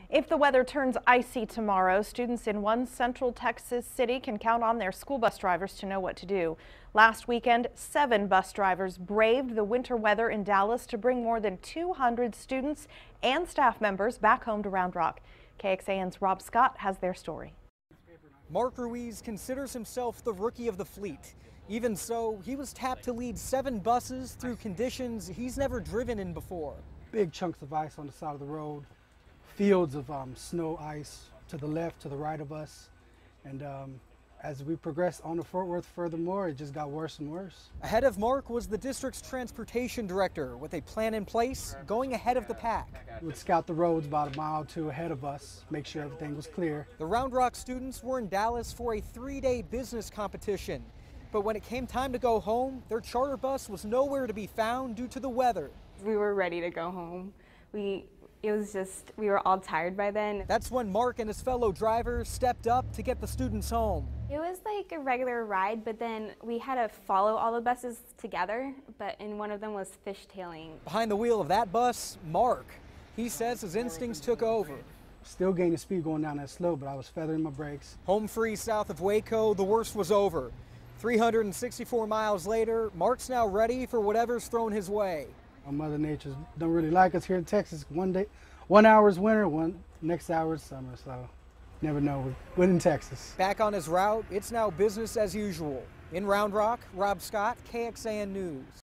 If the weather turns icy tomorrow, students in one central Texas city can count on their school bus drivers to know what to do. Last weekend, 7 bus drivers braved the winter weather in Dallas to bring more than 200 students and staff members back home to Round Rock. KXAN's Rob Scott has their story. Mark Ruiz considers himself the rookie of the fleet. Even so, he was tapped to lead 7 buses through conditions he's never driven in before. Big chunks of ice on the side of the road, fields of snow, ice to the left, to the right of us. And as we progressed on to Fort Worth furthermore, it just got worse and worse. Ahead of Mark was the district's transportation director with a plan in place, going ahead of the pack. We would scout the roads about a mile or two ahead of us, make sure everything was clear. The Round Rock students were in Dallas for a 3-day business competition. But when it came time to go home, their charter bus was nowhere to be found due to the weather. We were ready to go home. We were all tired by then. That's when Mark and his fellow drivers stepped up to get the students home. It was like a regular ride, but then we had to follow all the buses together, and one of them was fishtailing. Behind the wheel of that bus, Mark. He says his instincts took over. Still gaining speed going down that slope, but I was feathering my brakes. Home free south of Waco, the worst was over. 364 miles later, Mark's now ready for whatever's thrown his way. Mother Nature don't really like us here in Texas. One hour is winter, next hour is summer, so never know. We're in Texas. Back on his route, it's now business as usual. In Round Rock, Rob Scott, KXAN News.